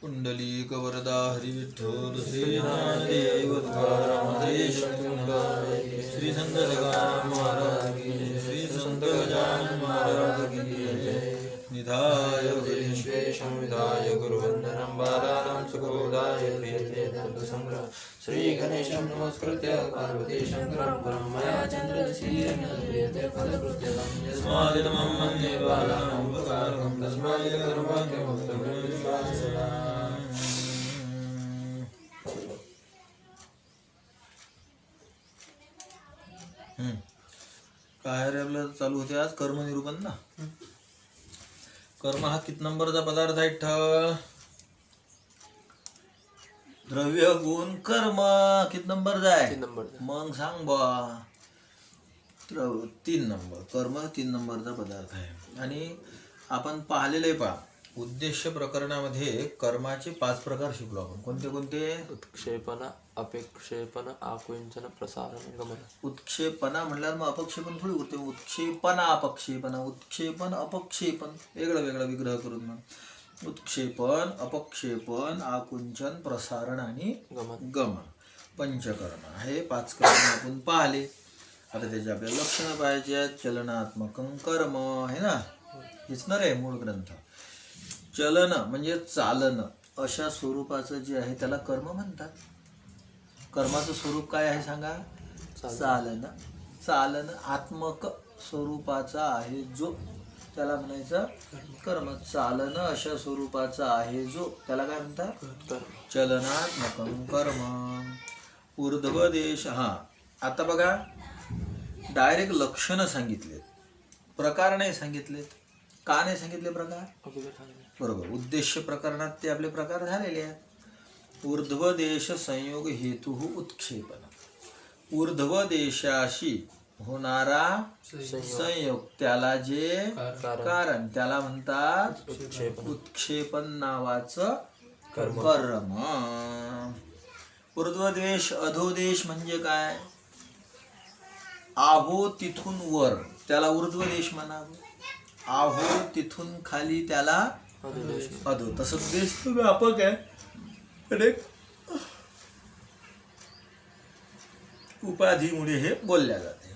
पुंडलीक वरदा हरी विठ्ठल श्री ज्ञानदेव तुकाराम देश श्री संत सखाराम महाराज की जय, श्री संत गजानन महाराज की जय। निधाय विश्वेशं विधाय गुरुवंदनं बालानां सुखबोधाय क्रियते तत्संग्रह श्री गणेशं नमस्कृत्य पार्वती शंकरं परमया चन्द्रशीलेन क्रियते फलकृत्यं यस्मादिदमं मन्ये बालानां उपकारकं तस्मात् कर्मण्यमुक्तमेवासदा। काय रे आपलं चालू होते आज कर्मनिरूपण ना। कर्म हा किती नंबरचा पदार्थ आहे ठेव? द्रव्य गुण कर्म किती नंबरचा आहे? मग सांग बा. 3 नंबर. कर्म 3 नंबरचा पदार्थ आहे. आणि आपण पाहिलेलं आहे पहा उद्देश्य प्रकरणामध्ये कर्माचे 5 प्रकार शिकलो आपण. कोणते कोणते? उत्क्षेपण, अपेक्षेपण, आकुंचन, प्रसारण, गमन. उत्क्षेपणा म्हणल्यावर मग अपक्षेपण थोडी होते. उत्क्षेपण अपक्षेपण, उत्क्षेपण अपक्षेपण वेगळं वेगळं विग्रह करून मग उत्क्षेपण, अपक्षेपण, आकुंचन, प्रसारण आणि गमन. पंचकर्म हे 5 कर्म आपण पाहिले. आता त्याचे आपल्याला लक्षणं पाहिजे आहेत. चलनात्मक कर्म आहे ना, हेच ना रे मूळ ग्रंथ. चलन म्हणजे चालन अशा स्वरूपाचं जे आहे त्याला कर्म म्हणतात. कर्माचं स्वरूप काय आहे सांगा? चालन. चालन आत्मक स्वरूपाचा आहे जो त्याला म्हणायचं कर्म. चालन अशा स्वरूपाचा आहे जो त्याला काय म्हणतात? चलनात्मक कर्म. ऊर्ध्व देश. आता बघा डायरेक्ट लक्षणं सांगितलेत, प्रकार नाही सांगितलेत. का नाही सांगितले प्रकार? बरोबर, उद्देश्य प्रकरणात ते आपले प्रकार झालेले आहेत. ऊर्ध्व देश संयोग हेतु उत्क्षेपण. ऊर्ध्व देशाशी होणारा संयोग त्याला जे कारण त्याला म्हणतात उत्क्षेपण नावाचं कर्म. ऊर्ध्वदेश अधोदेश म्हणजे काय? आहो तिथून वर त्याला ऊर्ध्वदेश म्हणावं. आहो तिथून खाली त्याला अधो. तसं देश व्यापक आहे, उपाधीमुळे हे बोलल्या जाते.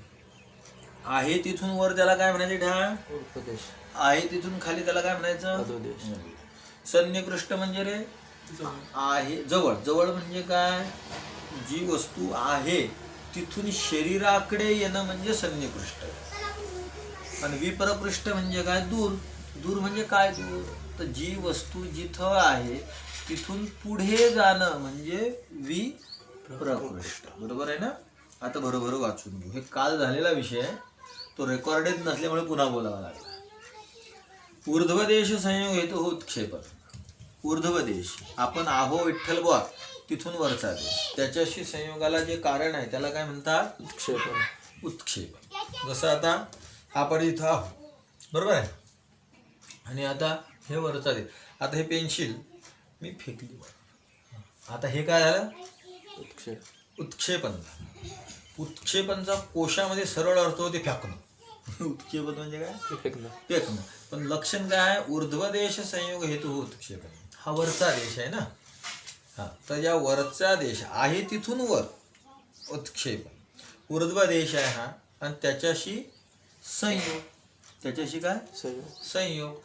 आहे तिथून वर त्याला काय म्हणायचे? ढाळ. आहे तिथून खाली त्याला काय म्हणायचं? सन्निकृष्ट म्हणजे रे आहे जवळ. जवळ म्हणजे काय? जी वस्तू आहे तिथून शरीराकडे येणं म्हणजे सन्निकृष्ट. आणि विपरपृष्ठ म्हणजे काय? दूर. दूर म्हणजे काय? दूर. तर जी वस्तू जिथं आहे तिथून पुढे जाणं म्हणजे विप्रकृष्ट. बरोबर आहे ना? आता बरोबर वाचून घेऊ. हे काल झालेला विषय आहे, तो रेकॉर्डेड नसल्यामुळे पुन्हा बोलावा लागला. ऊर्ध्वदेश संयोग हेतु उत्क्षेपण. ऊर्ध्वदेश आपण आहो विठ्ठल बुवा तिथून वरचा देश, त्याच्याशी संयोगाला जे कारण आहे त्याला काय म्हणतात? उत्क्षेपण. उत्क्षेपण. जसं आता आपण इथं आहो, बरोबर आहे, आणि आता हे वरचा देश. आता हे पेन्सिल मी फेकली, आता हे काय झालं? उत्क्षेपण. उत्क्षेपणचा कोशामध्ये सरळ अर्थ होते फेकणं. उत्क्षेपण म्हणजे काय? फेकणं. पण लक्षण काय आहे? ऊर्ध्वदेश संयोग हेतु उत्क्षेपण. हा वरचा देश आहे ना. तर या वरचा देश आहे तिथून वर उत्क्षेपण. ऊर्ध्व देश आहे हा, आणि त्याच्याशी संयोग. त्याच्याशी काय? संयोग.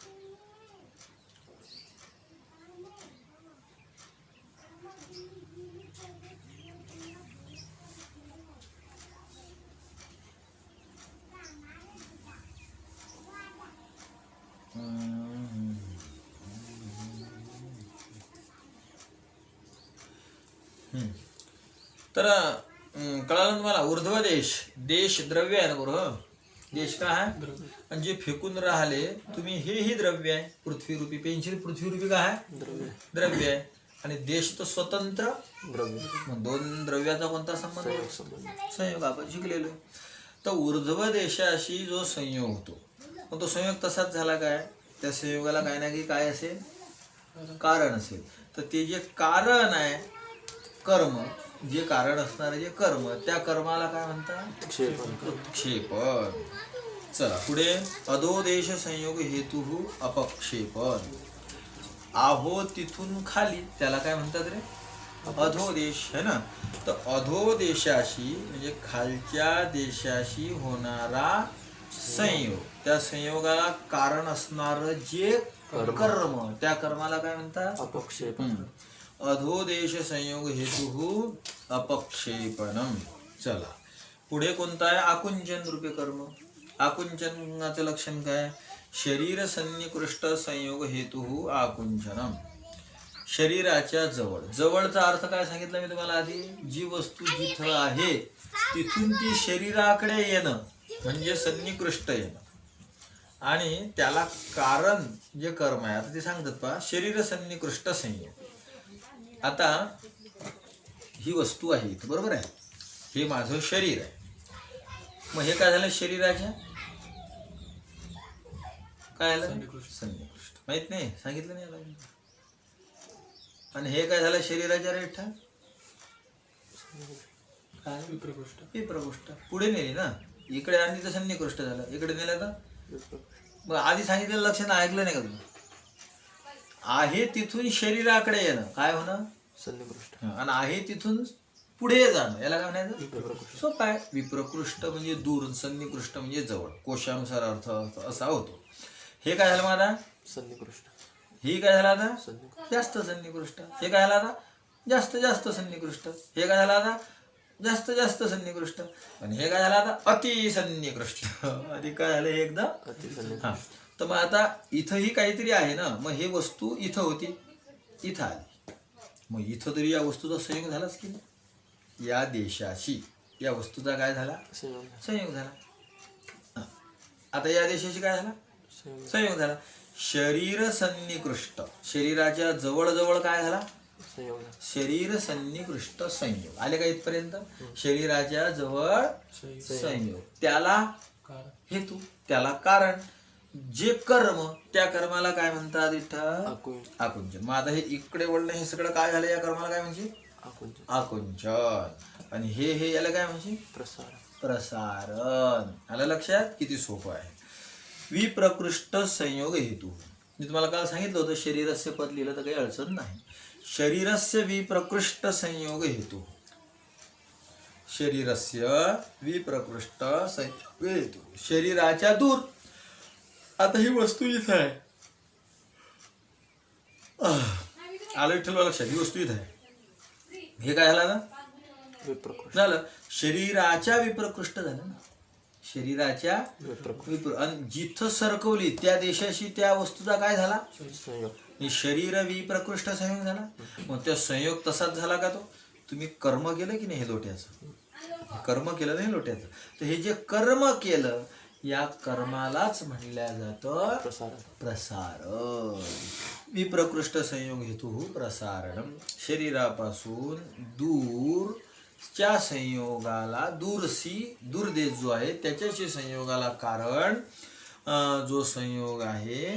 तर कळालं तुम्हाला? ऊर्ध्व देश, देश द्रव्य आहे ना. बरोबर, देश काय आहे? आणि जे फेकून राहिले तुम्ही हेही द्रव्य आहे. पृथ्वीरूपी पेन्सिल पृथ्वीरूपी काय आहे? द्रव्य आहे. आणि देश तर स्वतंत्र द्रव्य. मग 2 द्रव्याचा कोणता संबंध? संयोग. आपण शिकलेलो. तर ऊर्ध्व देशाशी जो संयोग होतो, मग तो संयोग तसाच झाला काय? त्या संयोगाला काय ना की काय असेल? कारण असेल. तर ते जे कारण आहे कर्म, जे कारण असणारे जे कर्म, त्या कर्माला काय म्हणतात? उत्क्षेपण. चला पुढे. अधोदेश संयोग हेतु अपक्षेपण. आहो तिथून खाली त्याला काय म्हणतात रे? अधोदेश है ना. तर अधोदेशाशी म्हणजे खालच्या देशाशी होणारा संयोग, त्या संयोगाला कारण असणार जे कर्म, त्या कर्माला काय म्हणतात? अपक्षेपण. अधोदेश संयोग हेतु अपक्षेपणम. चला पुढे कोणता आहे? आकुंचन रूपे कर्म. आकुंचनाचं लक्षण काय? शरीर सन्निकृष्ट संयोग हेतु आकुंचनम. शरीराच्या जवळ. जवळचा अर्थ काय सांगितलं मी तुम्हाला आधी? जी वस्तू जिथं आहे तिथून ती शरीराकडे येणं म्हणजे सन्निकृष्ट येणं. आणि त्याला कारण जे कर्म आहे, आता ते सांगतात पहा, शरीर सन्निकृष्ट संयोग. आता ही वस्तू आहे इथं, बरोबर आहे, हे माझं शरीर आहे. मग हे काय झालं? शरीराच्या काय झालं? सन्निकृष्ट. माहित नाही, सांगितलं नाही याला. आणि हे काय झालं? शरीराच्या रेठा काय? विप्रकृष्ट. पुढे नेली ना, इकडे आणली तर सन्निकृष्ट झालं, इकडे नेलं तर मग आधी सांगितलेलं लक्षण ऐकलं नाही का तुम्ही? आहे तिथून शरीराकडे येणं काय होणं? सन्निकृष्ट. आणि आहे तिथून पुढे जाणं याला काय म्हणायचं? विप्रकृष्ट. सोपं आहे. विप्रकृष्ट म्हणजे दूर, सन्निकृष्ट म्हणजे जवळ. कोशानुसार अर्थ असा होतो. हे काय झालं मला? सन्निकृष्ट. हे काय झालं आता? सन्निकृष्ट. जास्त सन्निकृष्ट. हे काय झालं आता? जास्त जास्त सन्निकृष्ट. हे काय झालं आता? जास्त जास्त सन्निकृष्ट. आणि हे काय झालं आता? अति सन्निकृष्ट. आधी काय झालं? हे एकदा अतिसन्निकृष्ट. हा. तर मग आता इथंही काहीतरी आहे ना, मग हे वस्तू इथं होती, इथं आली. मग इथं तरी या वस्तूचा संयोग झालाच की नाही? या देशाशी या वस्तूचा काय झाला? संयोग. संयोग झाला. हा. आता या देशाशी काय झाला? संयोग. संयोग झाला. शरीर सन्निकृष्ट. शरीराच्या जवळ जवळ काय झाला? संयोग. शरीर सन्निकृष्ट संयोग. आले का इथपर्यंत? शरीराच्या जवळ संयोग, त्याला हेतू, त्याला कारण, जे कर्म, त्या कर्माला काय म्हणतात विठ्ठल? आकुंचन. मग आता हे इकडे वळणं, हे सगळं काय झालं? या कर्माला काय म्हणजे? आकुंचन. आकुंचन. आणि हे याला काय म्हणजे? प्रसार. प्रसारण. आलं लक्षात? किती सोपं आहे. विप्रकृष्ट संयोग हेतू. मी तुम्हाला काल सांगितलं होतं शरीरस्य पद लिहिलं तर काही अडचण नाही. शरीरस्य विप्रकृष्ट संयोग हेतू. शरीरस्य विप्रकृष्ट संयोग हेतू. शरीराच्या दूर. आता ही वस्तू इथं आहे. आलं विठ्ठल लक्षात? ही वस्तू इथं आहे. हे काय झालं ना? विप्रकृष्ट. झालं. शरीराच्या विप्रकृष्ट झालं ना. शरीराच्या विप्रकृष्ट. आणि जिथं सरकवली त्या देशाशी त्या वस्तूचा काय झाला? संयोग. आणि शरीर विप्रकृष्ट संयोग झाला. मग त्या संयोग तसाच झाला का? तो तुम्ही कर्म केलं की नाही? हे लोट्याचं कर्म केलं नाही लोट्याचं. तर हे जे कर्म केलं या कर्मालाच म्हणल्या जातं प्रसार. प्रसारण. विप्रकृष्ट संयोग हेतु प्रसारणम. शरीरापासून दूरच्या संयोगाला, दूरदेश जो आहे त्याच्याशी संयोगाला कारण, जो संयोग आहे,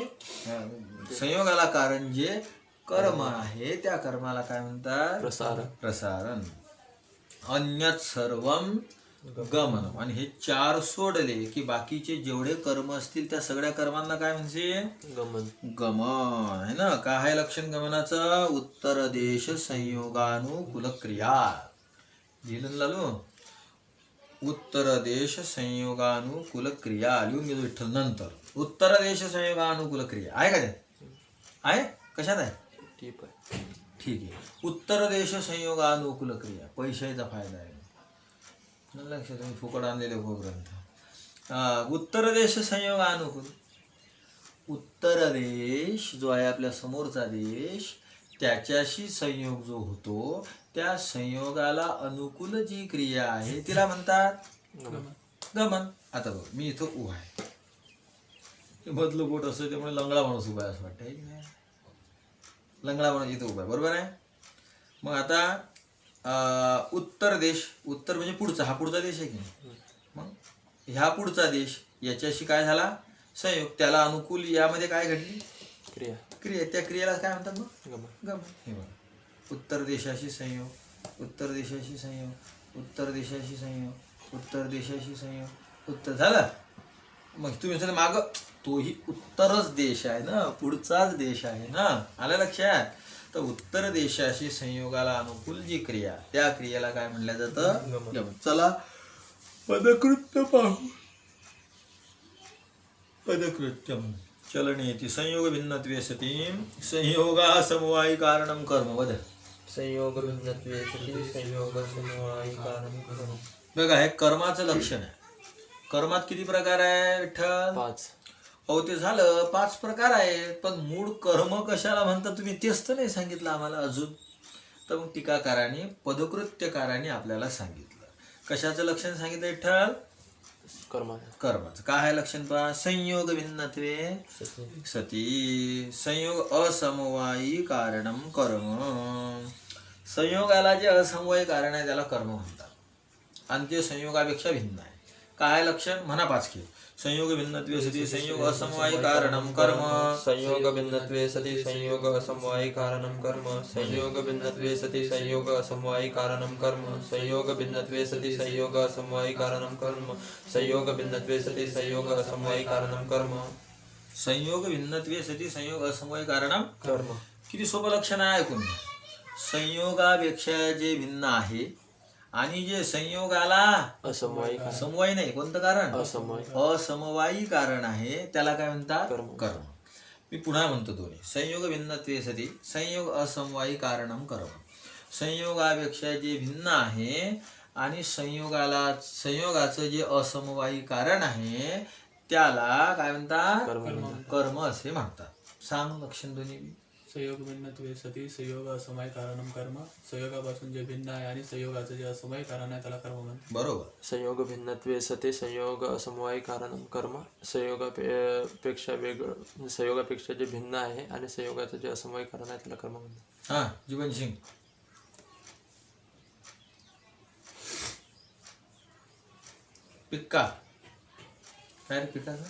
संयोगाला कारण जे कर्म आहे त्या कर्माला काय म्हणतात? प्रसार. प्रसारण. अन्यत सर्वम गमन. आणि हे चार सोडले की बाकीचे जेवढे कर्म असतील त्या सगळ्या कर्मांना काय म्हणजे? गमन. गमन आहे ना. काय आहे लक्षण गमनाचं? उत्तर देश संयोगानुकूल क्रिया. लिहून लालू. उत्तर देश संयोगानुकूल क्रिया लिहून घेतो विठ्ठल नंतर. उत्तर देश संयोगानुकूल क्रिया आहे का? ते आहे कशात आहे? ठीक आहे. ठीक आहे. उत्तर देश संयोगानुकूल क्रिया. पैशाचा फायदा आहे लक्षात. तुम्ही फुकट आणलेले ग्रंथ. उत्तर देश संयोगानुकूल. उत्तर देश जो आहे आपल्या समोरचा देश, त्याच्याशी संयोग जो होतो त्या संयोगाला अनुकूल जी क्रिया आहे तिला म्हणतात गमन. आता बघ मी इथं उभा आहे, हे मधलं बोट असं त्यामुळे लंगडा माणूस उभा आहे असं वाटतं. लंगडा माणूस इथं उभा आहे, बरोबर आहे. मग आता उत्तर देश, उत्तर म्हणजे पुढचा, हा पुढचा देश आहे की नाही. मग ह्या पुढचा देश याच्याशी काय झाला? संयोग. त्याला अनुकूल यामध्ये काय घडली? क्रिया. क्रिया. त्या क्रियेला काय म्हणतात मग? गमन. गमन. हे बघा, उत्तर देशाशी संयोग, उत्तर देशाशी संयोग, उत्तर देशाशी संयोग, उत्तर देशाशी संयोग, उत्तर झालं. मग तुम्ही म्हणाल माग तोही उत्तरच देश आहे ना, पुढचाच देश आहे ना, आलं लक्षात. तर उत्तर देशाशी संयोगाला अनुकूल जी क्रिया, त्या क्रियेला काय म्हणलं जातं, गमन. चला पदकृत्य पाहू. पदकृत्यम चलनेति संयोग भिन्नत्वे सती संयोगा समवायी कारणम कर्म. वद. संयोग भिन्नत्वे सति संयोग समवायी कारणं कर्म. बघा हे कर्माचं लक्षण आहे. कर्मात किती प्रकार आहे विठ्ठल? 5. हो ते झालं, 5 प्रकार आहेत, पण मूळ कर्म कशाला म्हणता तुम्ही तेच तर नाही सांगितलं आम्हाला अजून. तर मग टीकाकारांनी पदकृत्यकारांनी आपल्याला सांगितलं. कशाचं लक्षण सांगितलं विठ्ठल? कर्माचं. काय आहे लक्षण पहा. संयोग भिन्नत्वे सती संयोग असमवायी कारणम कर्म. संयोगाला जे असमवायी कारण आहे त्याला कर्म म्हणतात, आणि ते संयोगापेक्षा भिन्न आहे. काय लक्षण म्हणा 5 की. संयोग भिन्नत्वे सती संयोग असमवायी कारणम कर्म. संयोग भिन्नत्वे सति संयोग असमवायी कारणं कर्म. संयोग भिन्नत्वे सति संयोग असमवायी कारणं कर्म. संयोग भिन्नत्वे सति संयोग असमवायी कारणं कर्म. संयोग भिन्नत्वे सति संयोग असमवायी कारणं कर्म. संयोग भिन्नत्वे सती संयोग असमवायी कारणम कर्म. किती सोपं लक्षण आहे ऐकून घ्या. संयोगापेक्षा जे भिन्न आहे आणि जे संयोगाला असमवायी कारण. समवायी नाही, कोणतं कारण? असमवायी. असमवायी कारण आहे, त्याला काय म्हणतात? कर्म. कर्म. मी पुन्हा म्हणतो दोन्ही. संयोग भिन्नत्वे सती संयोग असमवायी कारणम कर्म. संयोगापेक्षा जे भिन्न आहे आणि संयोगाचं जे असमवायी कारण आहे त्याला काय म्हणतात? कर्म असे म्हणतात. सांग लक्षण दोन्ही. संयोग भिन्नत्वे सती संयोग असमवायी कारणम कर्म. संयोगापासून जे भिन्न आहे आणि संयोगाचं जे असमवायी कारण आहे त्याला कर्म म्हणतात. बरोबर. संयोग भिन्नत्वे सति संयोग असमवायी कारणं कर्म. संयोगापेक्षा जे भिन्न आहे आणि संयोगाचं जे असमवायी कारण आहे त्याला कर्म म्हणतात. हा जीवन सिंग. पिक्का काय रे पिकाचा?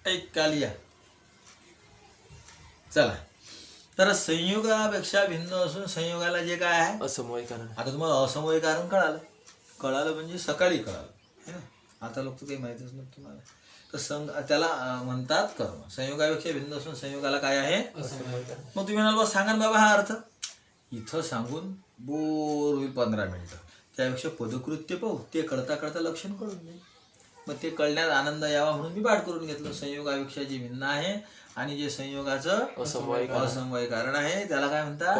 एक कालिया. चला, तर संयोगापेक्षा भिन्न असून संयोगाला जे काय आहे असमवायी कारण. आता तुम्हाला असमवायी कारण कळालं म्हणजे सकाळी कळालं है ना. आता लोक काही माहितीच नव्हतं तुम्हाला. तर त्याला म्हणतात कर्म. संयोगापेक्षा भिन्न असून संयोगाला काय आहे? असमवायी कारण. मग तुम्ही म्हणाल सांगा ना बाबा हा अर्थ. इथं सांगून बोर होईल 15 मिनिटं. त्यापेक्षा पदकृत्य पाहू, ते कळता कळता लक्षण कळून जाईल. मग ते कळण्यात आनंद यावा म्हणून मी पाठ करून घेतलं. संयोगापेक्षा जे भिन्न आहे आणि जे संयोगाचं असमवायी कारण आहे त्याला काय म्हणतात?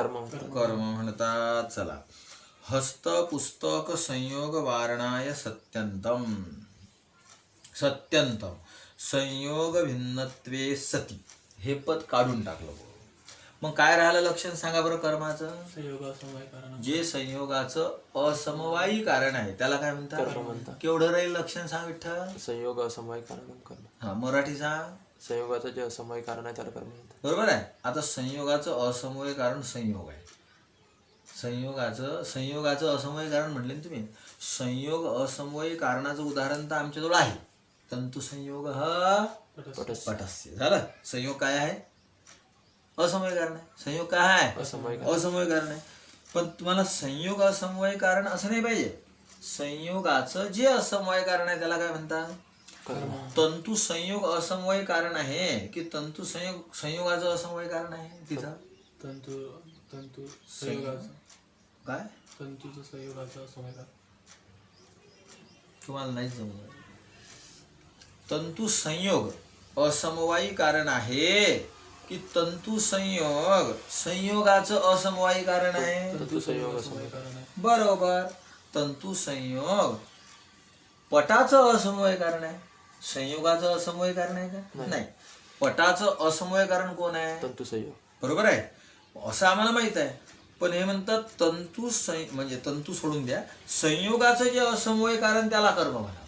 कर्म म्हणतात. चला, हस्त पुस्तक संयोग वारणाय सत्यंतम संयोग भिन्नत्वे सती हे पद काढून टाकलं. मग काय राहिलं लक्षण सांगा बरं कर्माचं? संयोग असमवायी कारण. जे संयोगाचं असमवायी कारण आहे त्याला काय म्हणतात? केवढं राहील लक्षण सांग विठ्ठल? संयोग असमवायी कारण कर्म. हा मराठी सांग. संयोगाचं जे असमवायी कारण आहे त्याला कर्म म्हणतात. बरोबर आहे. आता संयोगाचं असमवायी कारण संयोग आहे. संयोगाचं असमवायी कारण म्हणले ना तुम्ही. संयोग असमवायी कारणाचं उदाहरण तर आमच्याजवळ आहे. तंतु संयोग हा पटस्य. झालं. संयोग काय आहे? असमवायी कारण आहे. संयोग काय आहे? असमवायी कारण आहे. पण तुम्हाला संयोग असमवायी कारण असं नाही पाहिजे. संयोगाचं जे असमवायी कारण आहे त्याला काय म्हणतात? तंतु संयोग असमवायी कारण आहे की तंतु संयोगाचं असमवायी कारण आहे तिथं? तंतु संयोगाचं काय? तंतुचं संयोगाचं असमवायी कारण. तुम्हाला नाही जमलं. तंतु संयोग असमवायी कारण आहे की तंतु संयोगाचं असमवायी कारण आहे? तंतु संयोग असमवायी कारण आहे. बरोबर. तंतु संयोग पटाचं असमवायी कारण आहे. संयोगाचं असमवायी कारण आहे का? नाही. पटाचं असमवायी कारण कोण आहे? तंतु संयोग. बरोबर आहे. असं आम्हाला माहित आहे. पण हे म्हणतात म्हणजे तंतू सोडून द्या. संयोगाचं जे असमवायी कारण त्याला कर्म म्हणा.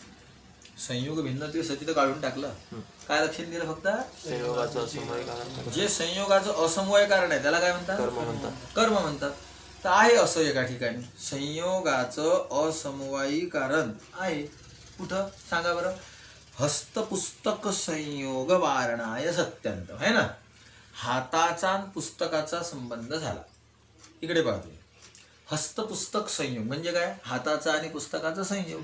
संयोग भिन्नत्वे सती तर काढून टाकलं. काय लक्षण दिलं फक्त? संयोगाचं असमवायी कारण. जे संयोगाचं असमवायी कारण आहे त्याला काय म्हणतात? कर्म म्हणतात. तर आहे असं एका ठिकाणी संयोगाचं असमवायी कारण आहे. कुठं सांगा बरं? हस्तपुस्तक संयोग वारणाय सत्यंत है ना. हाताचा आणि पुस्तकाचा संबंध झाला. इकडे पाहतो. हस्तपुस्तक संयोग म्हणजे काय? हाताचा आणि पुस्तकाचा संयोग.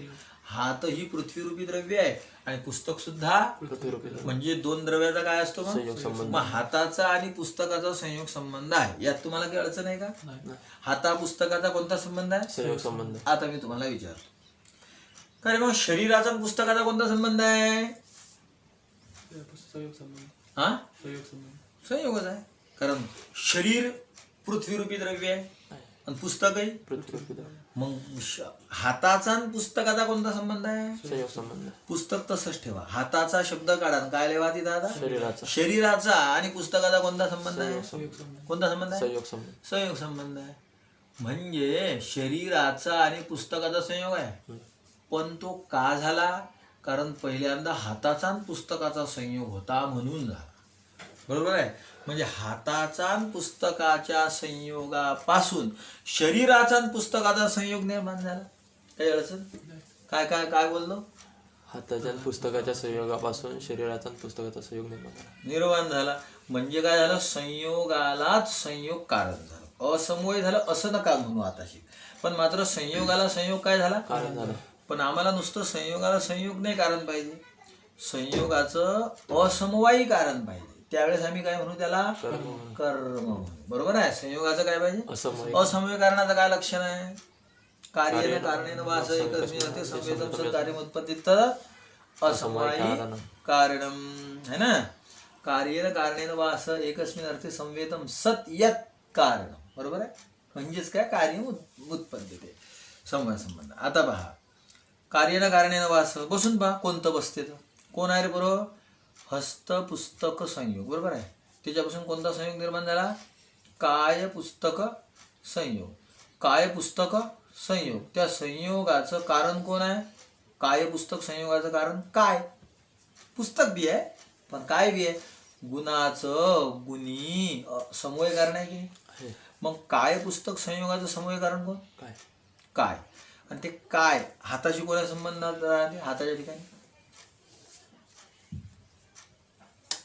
हात ही पृथ्वीरूपी द्रव्य आहे आणि पुस्तक सुद्धा पृथ्वीरूपी म्हणजे दोन द्रव्याचा काय असतो संयोग मग? संबंध. मग हाताचा आणि पुस्तकाचा संयोग संबंध आहे. यात तुम्हाला काही अडचण आहे का? नाही. हाता पुस्तकाचा कोणता संबंध आहे? संयोग संबंध. आता मी तुम्हाला विचारतो, काय मग शरीराचा आणि पुस्तकाचा कोणता संबंध आहे? संयोग संबंध. हा, संयोग संबंध. संयोगच आहे. कारण शरीर पृथ्वीरूपी द्रव्य आहे आणि पुस्तकही. पृथ्वीरूपी द्रव्य. मग हाताचा आणि पुस्तकाचा कोणता संबंध आहे? संयोग संबंध. पुस्तक तसंच ठेवा. हाताचा शब्द काढा आणि काय लेवा तिथं आता? शरीराचा. शरीराचा आणि पुस्तकाचा कोणता संबंध आहे? संयोग संबंध. कोणता संबंध आहे? संयोग संबंध. संयोग संबंध आहे. म्हणजे शरीराचा आणि पुस्तकाचा संयोग आहे. पण तो का झाला? कारण पहिल्यांदा हाताचा आणि पुस्तकाचा संयोग होता म्हणून झाला. बरोबर आहे. म्हणजे हाताचा आणि पुस्तकाच्या संयोगापासून शरीराचा आणि पुस्तकाचा संयोग निर्माण झाला. काही अडचण? काय काय काय बोललो? हाताच्या आणि पुस्तकाच्या संयोगापासून शरीराचा आणि पुस्तकाचा संयोग निर्माण झाला. म्हणजे काय झालं? संयोगालाच संयोग कारण झालं. असमोय झालं असं नका म्हणू आताशी. पण मात्र संयोगाला संयोग काय झाला? कारण झालं. पण आम्हाला नुसतं संयोगाला संयोग नाही कारण पाहिजे, संयोगाचं असमवायी कारण पाहिजे. त्यावेळेस आम्ही काय म्हणू त्याला? कर्म म्हणू. बरोबर आहे. संयोगाचं काय पाहिजे? असमय कारणाचं काय लक्षण आहे? कार्येन कारणेन वास एकस्मिन् अर्थे संवेदम सत् कार्यमुत्पत्तीत असमवायी कारणम है ना. कार्येन कारणेन वास एकस्मिन् अर्थे संवेदम सत् यत् कारणम. बरोबर आहे. म्हणजेच काय? कार्य उत्पत्ती समवाय संबंध. आता पहा, कार्येन कारणेन वास बसून पहा कोणतं बसते तर कोण आहे रे बरोबर? हस्त पुस्तक संयोग. बरोबर आहे. त्याच्यापासून कोणता संयोग निर्माण झाला? काय पुस्तक संयोग. काय पुस्तक संयोग. त्या संयोगाचं कारण कोण आहे? काय पुस्तक संयोगाचं कारण काय? पुस्तक बी आहे पण काय बी आहे? गुणाचं गुणी समूह कारण आहे की नाही? मग काय पुस्तक संयोगाचं समूह कारण कोण? काय? काय. आणि ते काय हाताशी कोणा संबंधात राहते? हाताच्या ठिकाणी.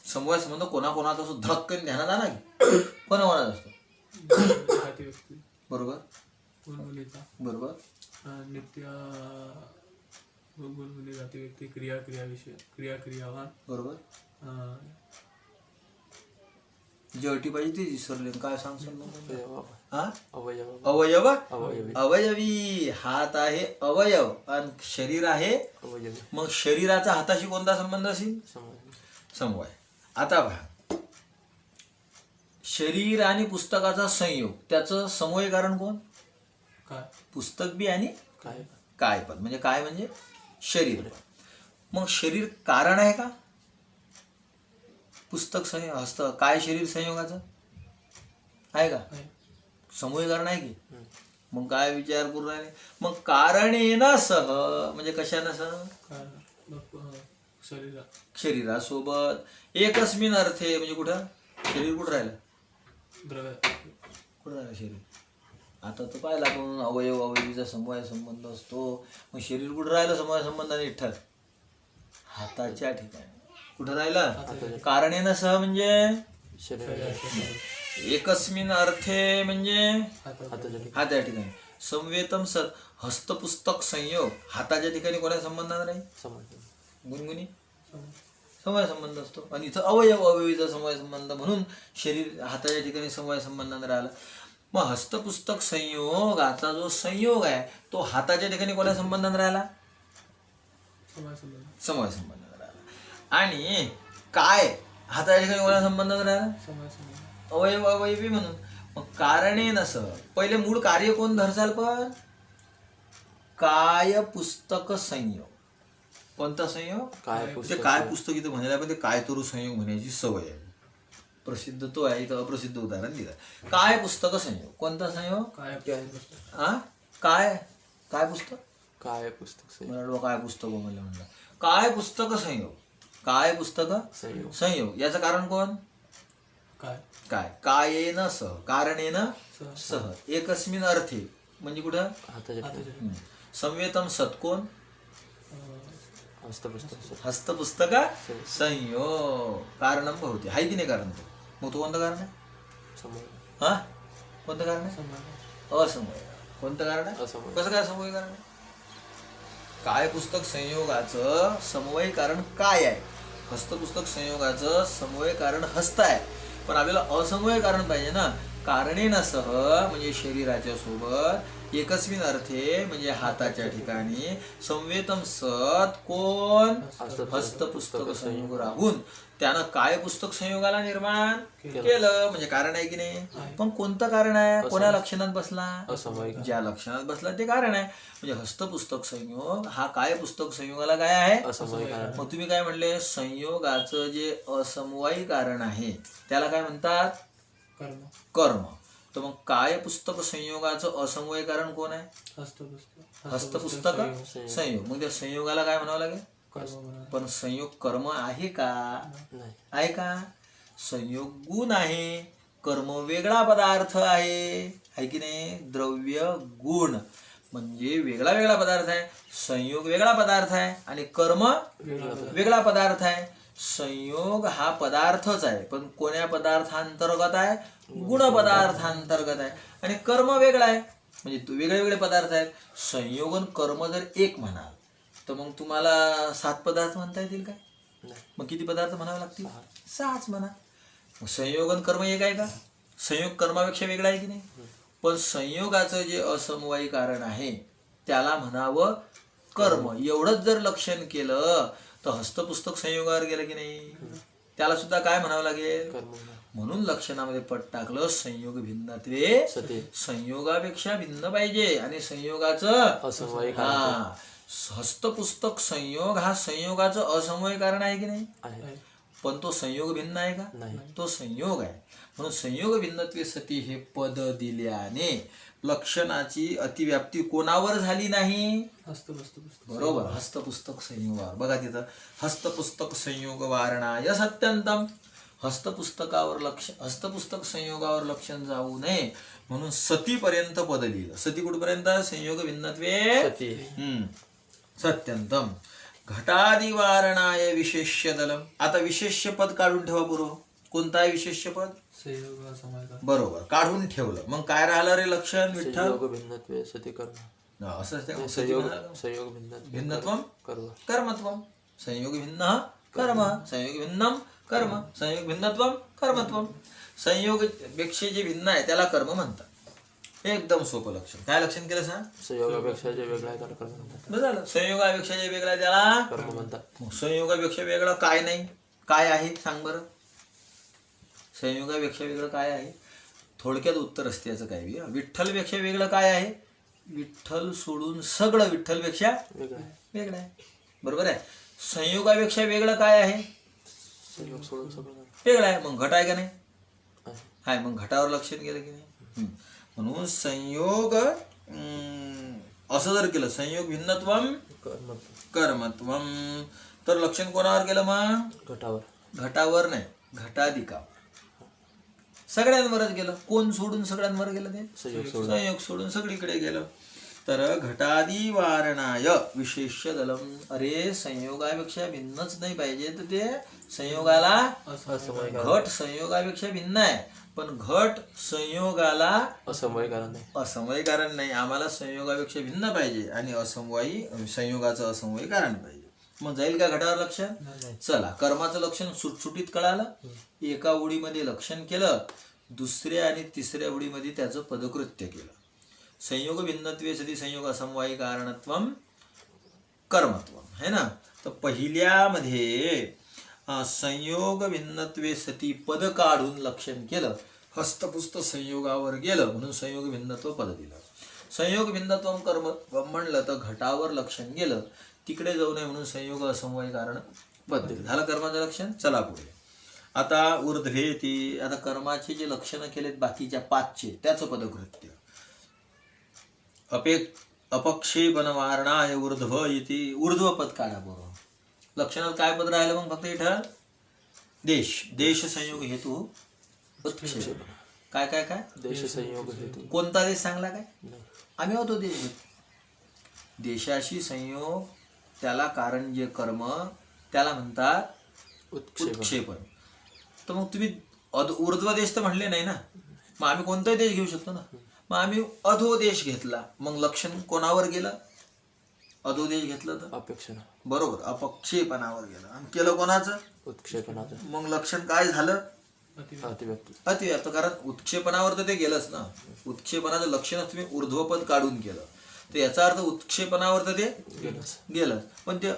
समूह संबंध कोणाकोणाचा असतो? धक्कन ध्यानात आणा की कोणाकोणाचा असतो? जाती व्यक्ती. बरोबर गुणगुणिता. बरोबर. नित्य गुणगुणी जाती व्यक्ती. क्रिया क्रिया विषय. क्रिया क्रियावान. बरोबर. अं, जी अटी पाहिजे ती विसरले. काय सांगशील मग? हा, अवयव. अवयव. अवयवी. अवयवी. हात आहे अवयव आणि शरीर आहे. अवयवी. मग शरीराचा हाताशी कोणता संबंध असेल? समज. समूह आहे. आता पहा, शरीर आणि पुस्तकाचा संयोग त्याचं समूह कारण कोण? काय? पुस्तक बी आणि काय? काय पण. म्हणजे काय म्हणजे शरीर पण. मग शरीर कारण आहे का? पुस्तक संयोग हस्त काय शरीर संयोगाचं आहे का? काय? समूह कारण आहे की. हम्म. मग काय विचार करून राहिले? मग कारणेन सह म्हणजे कशानं सह? काय? शरीरा. शरीरासोबत एकस्मिन अर्थे म्हणजे कुठं? शरीर कुठं राहिलं? द्रव्य. कुठं राहिलं शरीर? आता तर पाहिला आपण अवयव अवयवीचा समवाय संबंध असतो. मग शरीर कुठं राहिलं समवाय संबंधाने? विठ्ठल हाताच्या ठिकाणी. कुठं राहिलं? कारणेन सह म्हणजे शरीर. एकस्मिन अर्थे म्हणजे हाताच्या हाताच्या ठिकाणी. संवेतम सत हस्तपुस्तक संयोग हाताच्या ठिकाणी कोणा संबंधात राहील? समज. गुणगुणी समवाय संबंध असतो. आणि इथं अवयव अवयवीचा समवाय संबंध म्हणून शरीर हाताच्या ठिकाणी समवाय संबंधाने राहिला. मग हस्तपुस्तक संयोगाचा जो संयोग आहे तो हाताच्या ठिकाणी कोणा संबंधाने राहिला? समवाय संबंध. समवाय संबंधाने राहिला. आणि काय हाताच्या ठिकाणी कोणा संबंधाने राहिला? समवाय संबंध. अवयव अवयवी म्हणून. मग कारणे नसं पहिले मूळ कार्य कोण धरसाल? पण काय पुस्तक संयोग. कोणता संयोग? काय ते पुस्तक. काय पुस्तक इथं म्हणायला पण ते काय तरू संयोग म्हणायची सवय आहे. प्रसिद्ध तो आहे. इथं अप्रसिद्ध उदाहरण दिलं. काय पुस्तक संयोग. कोणता संयोग? काय? हा, काय काय पुस्तक? काय पुस्तक मला वाटलं काय पुस्तक म्हणलं. काय पुस्तक संयोग. काय पुस्तक संयोग. संयोग. याचं कारण कोण? काय? काय. कायेन सह कारणेन सह. सह एकस्मिन अर्थे म्हणजे कुठं? हाताच्या ठिकाणी. संवेतम सत कोण? हस्तपुस्तक. हस्तपुस्तक संयोग कारणम भवती. हाय की नाही कारण? मग तो कोणतं कारण आहे? समज. हा, कोणतं कारण आहे? समवाय. असमय. कोणतं कारण आहे? असमवायी. कसं काय समवायी कारण आहे? काय पुस्तक संयोगाचं समवायी कारण काय आहे? हस्तपुस्तक संयोगाचं समवायी कारण हस्त आहे, पण आपल्याला असमवायी कारण पाहिजे ना. कारणेन सह म्हणजे शरीराच्या सोबत, एकस्मिन अर्थे म्हणजे हाताच्या ठिकाणी, संवेतम सत कोण? हस्तपुस्तक संयोग राहून त्यानं काय पुस्तक संयोगाला निर्माण केलं म्हणजे कारण आहे की नाही. पण कोणतं कारण आहे? कोण्या लक्षणात बसला? असमवायी. ज्या लक्षणात बसला ते कारण आहे. म्हणजे हस्तपुस्तक संयोग हा काय पुस्तक संयोगाला काय आहे? असमवायी कारण. मग तुम्ही काय म्हणले? संयोगाचं जे असमवायी कारण आहे त्याला काय म्हणतात? कर्म. कर्म. तर मग काय पुस्तक संयोगाचं असमवायी कारण कोण आहे? हस्तपुस्तक. हस्तपुस्तक संयोग. मग त्या संयोगाला काय म्हणावं लागेल? कर्म म्हणा. पण संयोग कर्म आहे का? नाही. आहे का? संयोग गुण आहे, कर्म वेगळा पदार्थ आहे की नाही. द्रव्य गुण म्हणजे वेगळा वेगळा पदार्थ आहे, संयोग वेगळा पदार्थ आहे आणि कर्म वेगळा पदार्थ आहे. संयोग हा पदार्थच आहे, पण कोण्या पदार्थांतर्गत आहे? गुण पदार्थांतर्गत आहे. आणि कर्म वेगळा आहे म्हणजे वेगळे वेगळे पदार्थ आहेत. संयोगन कर्म जर एक म्हणाल तर मग तुम्हाला 7 पदार्थ म्हणता येतील काय? नाही. मग किती पदार्थ म्हणावे लागतील? 6च म्हणा. मग संयोगन कर्म एक आहे का? संयोग कर्मापेक्षा वेगळा आहे की नाही. पण संयोगाचं जे असमवायी कारण आहे त्याला म्हणावं कर्म. एवढंच जर लक्षण केलं तर हस्तपुस्तक संयोगावर गेलं की नाही. त्याला सुद्धा काय म्हणावं लागेल? कर्म म्हणा. म्हणून लक्षणामध्ये पट टाकलं संयोग भिन्नत्वे. सती. संयोगापेक्षा भिन्न पाहिजे आणि संयोगाचं असमवायी कारण हा हस्तपुस्तक संयोग हा संयोगाचं असमवायी कारण आहे की नाही. आहे. पण तो संयोग भिन्न आहे का? नाही. तो संयोग आहे. म्हणून संयोग भिन्नत्वे सती हे पद दिल्याने लक्षणाची अतिव्याप्ती कोणावर झाली नाही? हस्तपुस्तक. बरोबर, हस्तपुस्तक संयोगावर. बघा तिथं हस्तपुस्तक संयोग वारणाय सत्यंतम. हस्तपुस्तकावर हस्तपुस्तक संयोगावर लक्षण जाऊ नये म्हणून सतीपर्यंत पद लिहिलं. सती कुठपर्यंत? संयोग भिन्नत्वे सती. सत्यंतम. घटादिवारणाय विशेष्य दलम. आता विशेष्य पद काढून ठेवा पूर्व. कोणता आहे विशेष्य पद? संयोग असमवायी कारण. बरोबर, काढून ठेवलं. मग काय राहिलं रे लक्षण? विठ्ठल संयोग भिन्नत्वे सती कर्म. असं असते का? संयोग भिन्नत्वे भिन्नत्वम कर्म. कर्मत्वम. संयोग भिन्न कर्म, संयोग भिन्नम कर्म, संयोग भिन्नत्वम कर्मत्वम. संयोग पेक्षा जे भिन्न आहे त्याला कर्म म्हणतात. एकदम सोपं लक्षण. काय लक्षण केलं सांग? संयोगापेक्षा जे वेगळा आहे त्याला कर्म म्हणतात. बरं झालं. संयोगापेक्षा जे वेगळा आहे त्याला कर्म म्हणतात. मग संयोगापेक्षा वेगळं काय नाही? काय आहे सांग बरं? संयोगापेक्षा वेगळं काय आहे? थोडक्यात उत्तर असते याचं काय बी. विठ्ठलपेक्षा वेगळं काय आहे? विठ्ठल सोडून सगळं विठ्ठलपेक्षा वेगळा आहे. वेगळं आहे. बरोबर आहे. संयोगापेक्षा वेगळं काय आहे? संयोग सोडून सगळं वेगळं आहे. मग घट आहे का नाही? आहे. आहे. मग घटावर लक्षण गेलं की नाही. म्हणून संयोग असं जर केलं संयोग भिन्नत्वम कर्म. कर्मत्वम तर लक्षण कोणावर गेलं मग? घटावर. घटावर नाही, घटाधिकावर. सगळ्यांवरच गेलं. कोण सोडून सगळ्यांवर गेलं ते? संयोग सोडून. संयोग सोडून सगळीकडे गेलं. तर घटादी वारणाय विशेष्य दलम. अरे संयोगापेक्षा भिन्नच नाही पाहिजे तर ते संयोगाला असमवायी कारण. घट संयोगापेक्षा भिन्न आहे पण घट संयोगाला असमवायी कारण नाही. असमवायी कारण नाही. आम्हाला संयोगापेक्षा भिन्न पाहिजे आणि असमवायी संयोगाचं असमवायी कारण पाहिजे. मग जाईल का घटावर लक्षण? चला, कर्माचं लक्षण सुटसुटीत कळालं. एका उडीमध्ये लक्षण केलं, दुसऱ्या आणि तिसऱ्या उडीमध्ये त्याचं पदकृत्य केलं. संयोग भिन्नत्वे सती संयोग असमवायी कारणत्वम कर्मत्वम है ना. तर पहिल्यामध्ये संयोग भिन्नत्वे सती पद काढून लक्षण केलं, हस्तपुस्त संयोगावर गेलं म्हणून संयोग भिन्नत्व पद दिलं. संयोग भिन्नत्वम कर्मत्वम म्हणलं तर घटावर लक्षण गेलं, तिकडे जाऊ नये म्हणून संयोग असमवायी कारण पद दिलं. झालं कर्माचं लक्षण. चला पुढे. आता ऊर्ध्वेती. आता कर्माचे जे लक्षणं केलेत बाकीच्या 5चे त्याचं पदकृत्य. अपक्षेपण वारणाय ऊर्ध्व इति. ऊर्ध्व पद काढा बरोबर. लक्षणात काय पद राहिलं मग फक्त इथं? देश. देश संयोग हेतू उत्क्षेप. काय काय काय? देश संयोग हेतू. कोणता देश सांगला काय? नाही. आम्ही होतो देश. देशाशी संयोग त्याला कारण जे कर्म त्याला म्हणतात उत्क्षेपण. तर मग तुम्ही ऊर्ध्व देश तर म्हणले नाही ना. मग आम्ही कोणताही देश घेऊ शकतो ना. मग आम्ही अधोदेश घेतला, मग लक्षण कोणावर गेलं? अधोदेश घेतलं तर अपेक्षण बरोबर अपक्षेपणावर गेलं. आणि केलं कोणाचं? उत्क्षेपणाचं मग लक्षण काय झालं? अतिव्याप्ती अतिव्याप्त. कारण उत्क्षेपणावर तर ते गेलंच ना. उत्क्षेपणाचं लक्षणच तुम्ही ऊर्ध्वपद काढून केलं, तर याचा अर्थ उत्क्षेपणावर तर ते गेलं, पण ते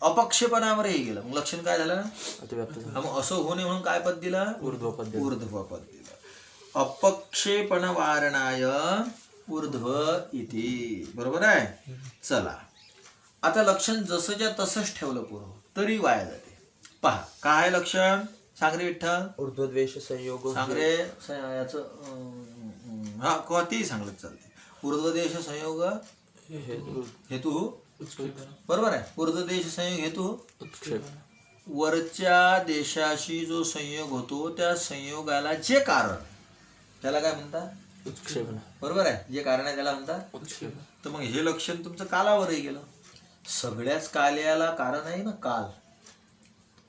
अपक्षेपणावरही गेलं, मग लक्षण काय झालं? अतिव्याप्त झालं. मग असं होऊ नये म्हणून काय पद दिलं? ऊर्ध्वपद दिलं. ऊर्ध्वपद दिलं. अपक्षेपण वारणाय ऊर्ध्व इति. बरोबर आहे. चला आता लक्षण जसंच्या तसंच ठेवलं पूर्व तरी वाया जाते. पहा काय लक्षण? सांग रे विठ्ठल, ऊर्ध्वद्वेष संयोग सांग रे. याचं हा कोणतेही सांगलं चालते. ऊर्ध्वदेश संयोग हेतू बरोबर आहे. ऊर्ध्वदेश संयोग हेतू उत्क्षेप वरच्या देशाशी जो संयोग होतो त्या संयोगाला जे कारण त्याला काय म्हणतात? उत्क्षेपण बरोबर आहे. जे कारण आहे त्याला म्हणतात उत्क्षेप. तर मग हे लक्षण तुमचं कालावरही गेलं. सगळ्याच कार्याला कारण आहे ना काल.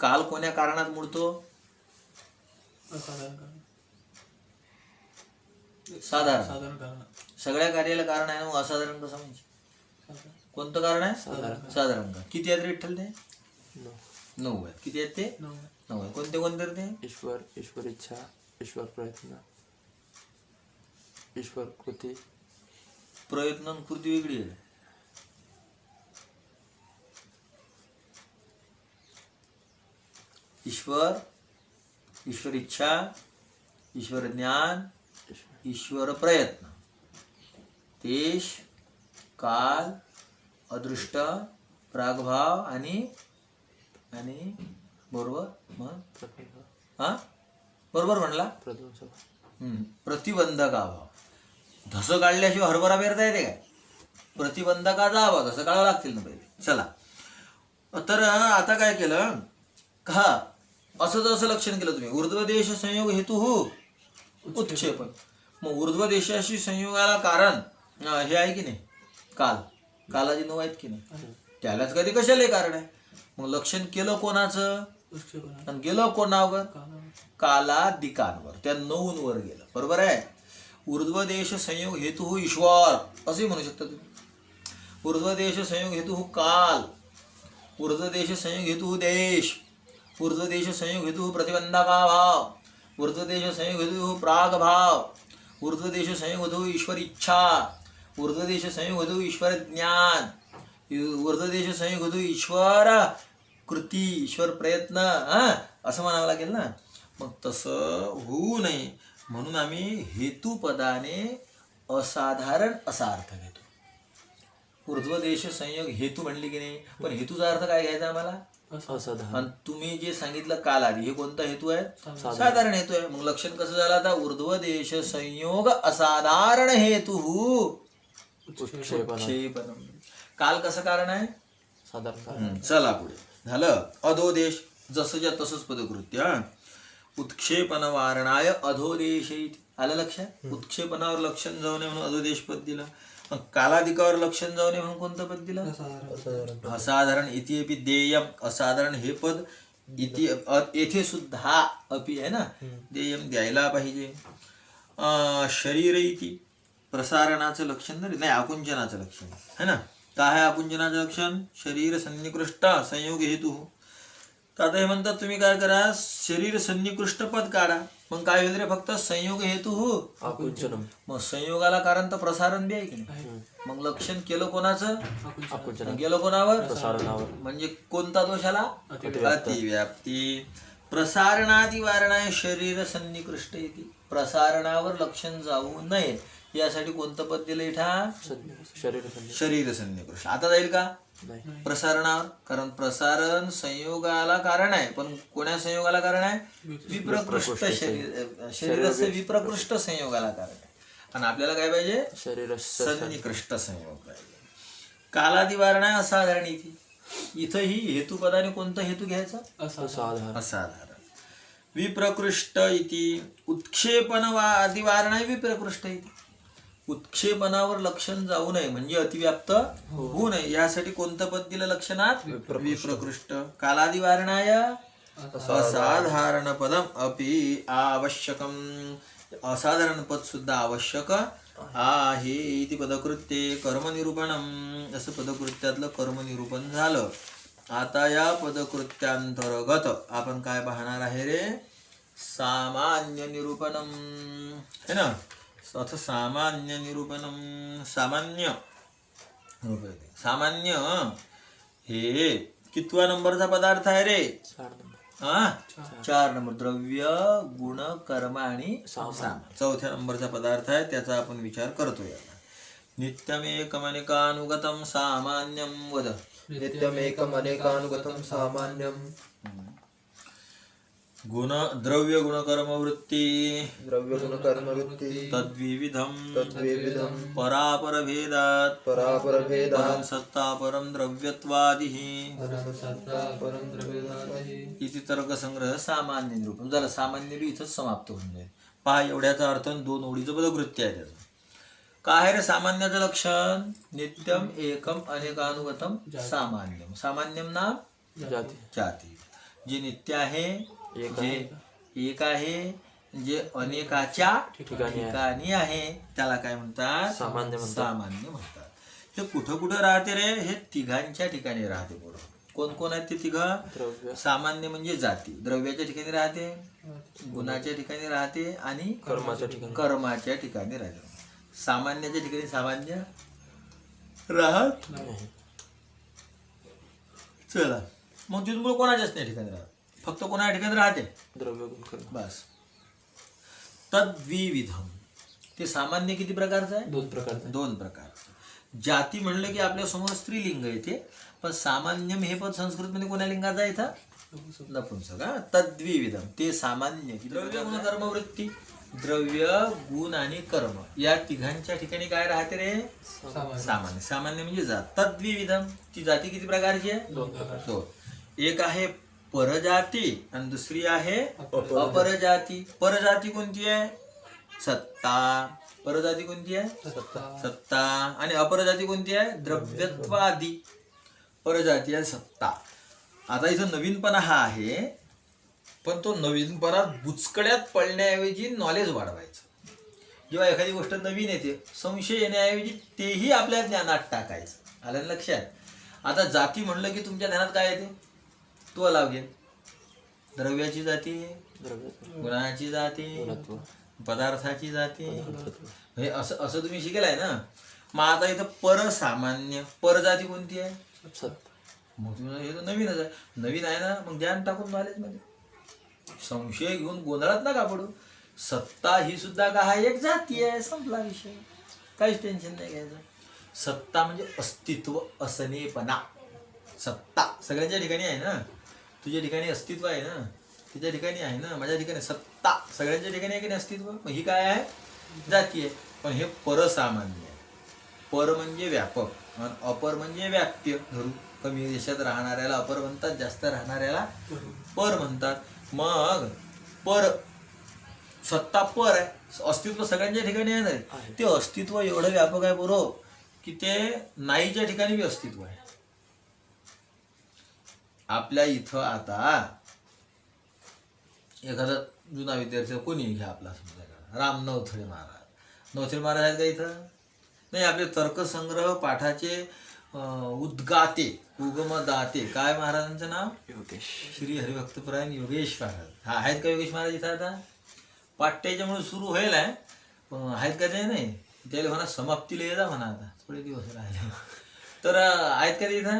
काल कोण्या कारणात मोडतो? असाधारण कारण. साधारण. साधारण कारण. सगळ्या कार्याला कारण आहे, मग असाधारण कसं म्हणजे? कोणतं कारण आहे? साधारण कारण. किती आहेत रे विठ्ठल ते? 9 आहेत. किती आहेत ते? 9 आहेत. कोणते कोणते रे ते? ईश्वर इच्छा, ईश्वर प्रयत्न, ईश्वर कृती. प्रयत्न आणि कृती वेगळी आहे. ईश्वर इच्छा, ईश्वर ज्ञान, ईश्वर प्रयत्न, देश, काल, अदृष्ट, प्रागभाव आणि बरोबर मग हा बरोबर म्हणला. प्रतिबंधकाभाव. धसं काढल्याशिवाय हरभरा पेरता येते काय? प्रतिबंधकाचा अभाव. धसं काढावं लागतील ना पहिले. चला तर आता काय केलं का? असं लक्षण केलं तुम्ही. ऊर्ध्वदेश संयोग हेतू उत्क्षेपण. मग ऊर्ध्वदेशाशी संयोगाला कारण हे आहे की नाही? कालाची 9 आहेत की नाही? त्यालाच कधी कशाला कारण आहे. मग लक्षण केलं कोणाचं? आणि गेलं कोणावर? कालादिकांवर. त्या 9 वर गेलं. बरोबर आहे. ऊर्ध्वदेश संयोग हेतू ईश्वर असंही म्हणू शकता तुम्ही. ऊर्ध्वदेश संयोग हेतू काल, ऊर्ध्वदेश संयोग हेतू देश, ऊर्ध्वदेश संयोग हेतु प्रतिबंधकाभाव, ऊर्ध्वदेश संयोग हेतु प्रागभाव, ऊर्ध्वदेश संयोग हेतु ईश्वर इच्छा, ऊर्ध्वदेश संयोग हेतु ईश्वर ज्ञान, ऊर्ध्वदेश संयोग हेतु ईश्वर कृती, ईश्वर प्रयत्न. असं म्हणावं लागेल ना. मग तसं होऊ नये म्हणून आम्ही हेतुपदाने असाधारण असा अर्थ घेतो. ऊर्ध्वदेश संयोग हेतू म्हणले की नाही, पण हेतूचा अर्थ काय घ्यायचा आम्हाला? असाधारण. आणि तुम्ही जे सांगितलं काल आधी, हे कोणता हेतू आहे? साधारण हेतू आहे. मग लक्षण कसं झालं आता? ऊर्ध्वदेश संयोग असाधारण हेतू उत्क्षेपण. काल कसं कारण आहे? साधारण. चला पुढे झालं. अधोदेश जसंच्या तसंच पदकृत्य. उत्क्षेपण वारणाय अधोदेश. आलं लक्षात? उत्क्षेपणावर लक्षण जाऊ नये म्हणून अधोदेश पद दिलं. कालाधिकावर लक्षण जाऊ नये म्हणून कोणतं पद दिलं? असाधारण. इति अपि देयम. असाधारण हे पद इति येथे सुद्धा अपि आहे ना, देयम द्यायला पाहिजे. शरीर इति प्रसारणाचं लक्षण नाही, आकुंचनाचं लक्षण है ना. काय आहे आकुंचनाचं लक्षण? शरीर सन्निकृष्ट संयोग हेतू. तर आता हे म्हणतात तुम्ही काय करा, शरीर सन्निकृष्ट पद काढा. मग काय होईल रे? फक्त संयोग हेतू आकुंचनम. मग संयोगाला कारण तर प्रसारण बी आहे की नाही. मग लक्षण केलं कोणाचं? आकुंचन. गेलं कोणावर? प्रसारणावर. म्हणजे कोणता दोष आला? अतिव्याप्ती. प्रसारणादी वारणाय शरीर सन्निकृष्ट येते. प्रसारणावर लक्षण जाऊ नये यासाठी कोणतं पद दिलं इथं? शरीर सन्निकृष्ट. आता जाईल का प्रसारणावर? कारण प्रसारण संयोगाला कारण आहे, पण कोण्या संयोगाला कारण आहे? विप्रकृष्ट शरीराचे विप्रकृष्ट संयोगाला कारण आहे. आणि आपल्याला काय पाहिजे? शरीर सन्निकृष्ट संयोग पाहिजे. कालादी वारण आहे असाधारण. इथंही हेतुपदाने कोणतं हेतू घ्यायचा? असाधारण. विप्रकृष्ट इति उत्क्षेपण आदी वारण आहे विप्रकृष्ट इति. उत्क्षेपणावर लक्षण जाऊ नये म्हणजे अतिव्याप्त होऊ नये यासाठी कोणतं पद दिलं लक्षणात? विप्रकृष्ट. कालादी वारणाय असाधारण पदम अपि आवश्यकम. असाधारण पद सुद्धा आवश्यक आहे इति पदकृत्ये कर्मनिरूपणम, असं पदकृत्यातलं कर्मनिरूपण झालं. आता या पदकृत्यांतर्गत आपण काय पाहणार आहे रे? सामान्य निरूपणम है ना. अथ सामान्य निरूपणम. सामान्य सामान्य हे कितवा नंबरचा पदार्थ आहे रे? 4 नंबर. द्रव्य गुण कर्म आणि साम. चौथ्या नंबरचा पदार्थ आहे, त्याचा आपण विचार करतोय. नित्यमेकमनेकानुगतं सामान्यं वद. नित्यमेकमनेकानुगतं सामान्यं. गुण द्रव्य गुण कर्म वृत्ती द्रव्यगुणकर्मवृत्ति तद्विविधं तद्विविधं परापरभेदात् परापरभेदात् परं सत्ता परं द्रव्यत्वादिः सत्ता परम द्रव्यदादिः. इति तर्कसंग्रह सामान्य निरूपण झालं. सामान्य इथंच समाप्त होऊन जाईल. पहा, एवढ्याचा अर्थ 2 ओळीचं पदकृत्य आहे त्याचं. काय आहे रे सामान्याचं लक्षण? नित्यम एकम अनेकानुगतम सामान्यम. सामान्यम नाम जाती जाती. जे नित्य आहे, जे एक आहे, जे अनेकाच्या ठिकाणी आहे, त्याला काय म्हणतात? सामान्य म्हणतात. सामान्य म्हणतात. हे कुठं कुठं राहते रे? हे तिघांच्या ठिकाणी राहते. बरोबर. कोण कोण आहेत ते तिघं? द्रव्य सामान्य म्हणजे जाती, द्रव्याच्या ठिकाणी राहते, गुणाच्या ठिकाणी राहते आणि कर्माच्या ठिकाणी कर्माच्या ठिकाणी राहते. सामान्याच्या ठिकाणी सामान्य राहत नाही. चला मग तिथून कोणाच्याच नाही ठिकाणी राहत, फक्त कोणा ठिकाणी राहते? द्रव्यगुणकर्म. बस. तद्विविधम. ते सामान्य किती प्रकारचं आहे? 2 प्रकारचे. 2 प्रकारचं. जाती म्हणलं की आपल्या समोर स्त्रीलिंग येते, पण सामान्यम हे पद संस्कृतमध्ये कोण्या लिंगाचं आहे इथं? नपुंसक. तद्विविधम ते सामान्य. द्रव्य गुण कर्म वृत्ती. द्रव्य गुण आणि कर्म या तिघांच्या ठिकाणी काय राहते रे? सामान्य. सामान्य म्हणजे जात. तद्विविधम. ती जाती किती प्रकारची आहे? 2 प्रकारचे. 2. एक आहे परजाती आणि दुसरी आहे अपरजाती. परजाती कोणती आहे? सत्ता. परजाती कोणती आहे? सत्ता. आणि अपरजाती कोणती आहे? द्रव्यत्वादी. परजाती आहे सत्ता. आता इथं नवीनपणा हा आहे, पण तो नवीनपणा बुचकड्यात पडण्याऐवजी नॉलेज वाढवायचं. जेव्हा एखादी गोष्ट नवीन येते, संशय येण्याऐवजी तेही आपल्या ज्ञानात टाकायचं. आलं ना लक्षात? आता जाती म्हणलं की तुमच्या ध्यानात काय येते? तो लाव घे. द्रव्याची जाती, गुणाची जाती, पदार्थाची जाती, हे असं असं तुम्ही शिकेल आहे ना. मग आता इथं परसामान्य. परजाती कोणती आहे? मग तुम्ही हे तर नवीनच आहे. नवीन आहे ना, मग ध्यान टाकून नॉलेज मध्ये. संशय घेऊन गोंधळात नका पडू. सत्ता ही सुद्धा काय एक जाती आहे. संपला विषय. काहीच टेन्शन नाही घ्यायचं. सत्ता म्हणजे अस्तित्व, असनेपणा. सत्ता सगळ्यांच्या ठिकाणी आहे ना. तुझ्या ठिकाणी अस्तित्व आहे ना, तिच्या ठिकाणी आहे ना, माझ्या ठिकाणी सत्ता सगळ्यांच्या ठिकाणी आहे की नाही अस्तित्व. मग ही काय आहे? जाती आहे. पण हे परसामान्य आहे. पर म्हणजे व्यापक आणि अपर म्हणजे व्याप्य धरू. कमी देशात राहणाऱ्याला अपर म्हणतात, जास्त राहणाऱ्याला पर म्हणतात. मग पर सत्ता पर आहे, अस्तित्व सगळ्यांच्या ठिकाणी आहे ना. ते अस्तित्व एवढं व्यापक आहे बरोबर की ते नाहीच्या ठिकाणी बी अस्तित्व आहे. आपल्या इथं आता एखादा जुना विद्यार्थी कोणी घ्या आपला समजा, राम नवथळे महाराज. नवथळे महाराज आहेत का इथं? नाही. आपले तर्कसंग्रह पाठाचे उद्गाते, उगमदाते काय महाराजांचं नाव? योगेश. श्री हरिभक्तपरायण योगेश महाराज. हा आहेत का योगेश महाराज इथं? आता पाठ्याच्यामुळे सुरू होईल आहे, पण आहेत का ते? नाही. त्याला म्हणा समाप्तीला येजा म्हणा, आता थोडे दिवस राहिले तर आहेत का ते इथं?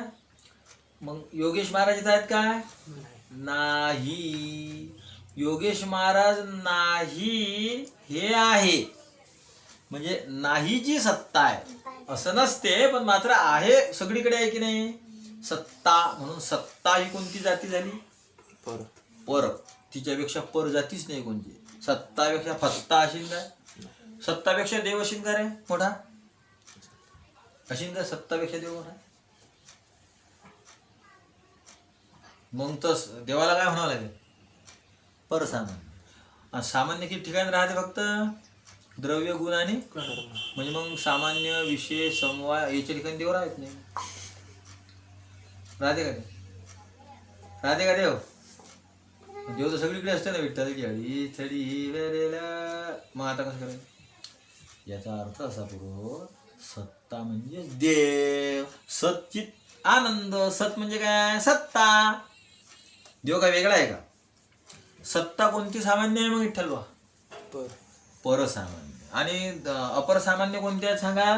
मग योगेश महाराज इथं आहेत का? नाही. योगेश महाराज नाही हे आहे म्हणजे नाहीची सत्ता आहे असं नसते, पण मात्र आहे, सगळीकडे आहे की नाही सत्ता. म्हणून सत्ता ही कोणती जाती झाली? पर. तिच्यापेक्षा पर जातीच नाही कोणती. सत्तापेक्षा फत्ता असेल काय? सत्तापेक्षा देव असेल का रे मोठा? असेल का सत्तापेक्षा देव मोठा? मग तर देवाला काय म्हणावं लागेल? परसामान्य. सामान्य किती ठिकाणी राहते? फक्त द्रव्य गुण आणि म्हणजे मग सामान्य विषय समवाय याच्या ठिकाणी देव राहत नाही. राहते का ते? राहते का देव? देव तर सगळीकडे असते ना. विठ्ठलची हळी थडी वेरेला. मग आता कसं करायचं? याचा अर्थ असा करू, सत्ता म्हणजे देव, सच्चित आनंद. सत म्हणजे काय? सत्ता. देव काय वेगळा आहे का? सत्ता कोणती सामान्य आहे मग विठ्ठल बा? परसामान्य. आणि अपरसामान्य कोणते आहेत सांगा?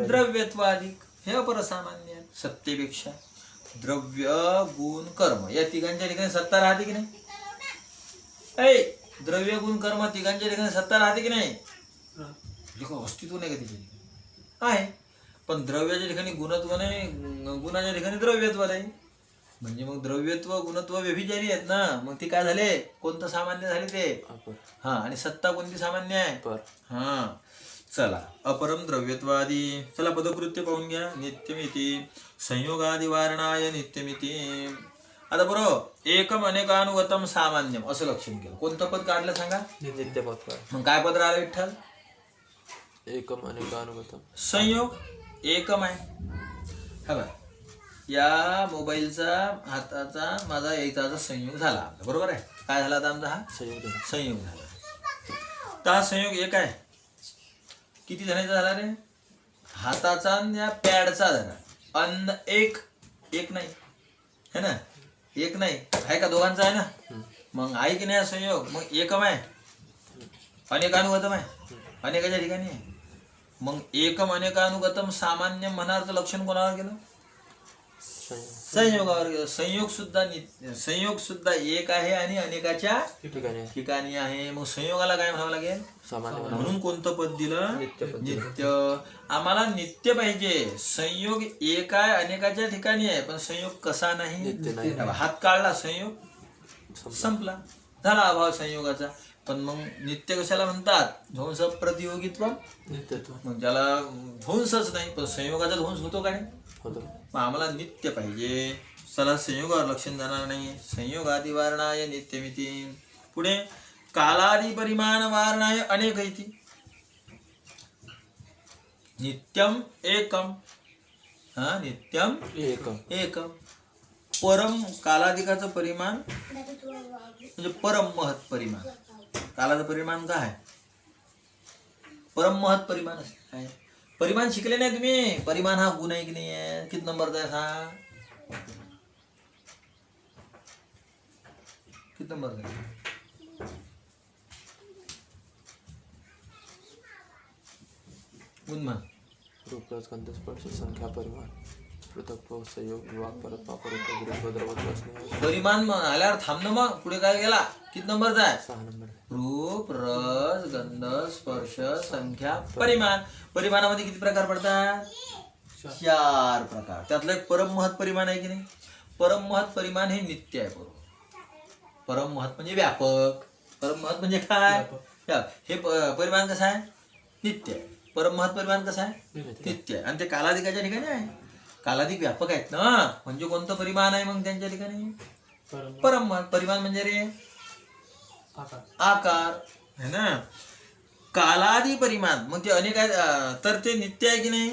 द्रव्यत्वाधिक. हे अपरसामान्य आहेत. सत्तेपेक्षा द्रव्य, गुण, कर्म या तिघांच्या ठिकाणी सत्ता राहते की नाही? द्रव्य, गुण, कर्म तिघांच्या ठिकाणी सत्ता राहते की नाही? अस्तित्व नाही का तिच्या ठिकाणी? आहे. पण द्रव्याच्या ठिकाणी गुणत्व नाही, गुणाच्या ठिकाणी द्रव्यत्व नाही. म्हणजे मग द्रव्यत्व गुणत्व व्यभिचारी आहेत ना. मग ते काय झाले? कोणतं सामान्य झाले ते? हा. आणि सत्ता कोणती सामान्य आहे? हा. चला, अपरम द्रव्यत्वादी. चला पदकृत्य पाहून घ्या. नित्यमिती संयोगादि वारणाय नित्यमिती. आता बरोबर एकम अनेकानुगतम सामान्यम असं लक्षण केलं. कोणतं पद काढलं सांगा? नित्यपद. मग काय पद राहिलं विठ्ठल? एकम अनेकानुगतम. संयोग एकम आहे. हा बघा, या मोबाईलचा हाताचा माझा याचा संयोग झाला, बरोबर आहे? काय झाला आता आमचा? हा संयोग झाला. तर हा संयोग एक आहे. किती जणांचा झाला रे? हाताचा आणि या पॅडचा झाला. अन्न एक नाही है ना? एक नाही आहे का? दोघांचा आहे ना? मग आहे की नाही हा संयोग? मग एकम आहे, अनेकानुगतम आहे, अनेकाच्या ठिकाणी आहे. मग एकम अनेकानुगतम सामान्य म्हणाचं लक्षण कोणावर गेलं? संयोगावर गेलं. संयोग सुद्धा एक आहे आणि अनेकाच्या ठिकाणी आहे. मग संयोगाला काय म्हणावं लागेल? म्हणून कोणतं पद दिलं? नित्य. आम्हाला नित्य पाहिजे. संयोग एक आहे, अनेकाच्या ठिकाणी आहे, पण संयोग कसा नाही? हात काढला, संयोग संपला, झाला अभाव संयोगाचा. पण मग नित्य कशाला म्हणतात? ध्वंस प्रतियोगित्व नित्यत्व. मग ज्याला ध्वंसच नाही, पण संयोगाचा ध्वंस होतो काय? होतो. मग आम्हाला नित्य पाहिजे. चला, संयोगावर लक्षण जाणार नाही. संयोगादि वारणाय नित्यमिती. पुढे कालादि परिमाण वारणाय अनेक इति. नित्यम एकम. हा, नित्यम एकम. परम कालाधिकाचं परिमाण म्हणजे परम महत् परिमाण. कालाचं परिमाण काय आहे? परम महत् परिमाण आहे. परिमाण शिकले नाही तुम्ही? परिमाण हा गुण आहे की नाही आहे? किती नंबरचा आहे हा? किती नंबरचा आहे? गुण म्हण. रूप गंध स्पर्श संख्या परिमाण पृथक संयोग विभाग परत वापर. परिमाण आल्यावर थांबणं. मग पुढे काय गेला? किती नंबरचा आहे? 6 नंबर. रूप, रस, गंध, स्पर्श, संख्या, परिमाण. परिमाणामध्ये किती प्रकार पडतात? 4 प्रकार. त्यातलं एक परम महत् परिमाण आहे की नाही? परम महत् परिमाण हे नित्य आहे. बरोबर. परम महत् म्हणजे व्यापक. परम महत् म्हणजे काय? हे परिमाण कसं आहे? नित्य आहे. परम महत् परिमाण कसं आहे? नित्य आहे. आणि ते कालाधिकाच्या ठिकाणी आहे. कालाधिक व्यापक आहेत ना. म्हणजे कोणतं परिमाण आहे मग त्यांच्या ठिकाणी? परम महत् परिमाण म्हणजे रे आकार है ना. कालादि परिमाण मग ते अनेक आहे, तर ते नित्य आहे की नाही?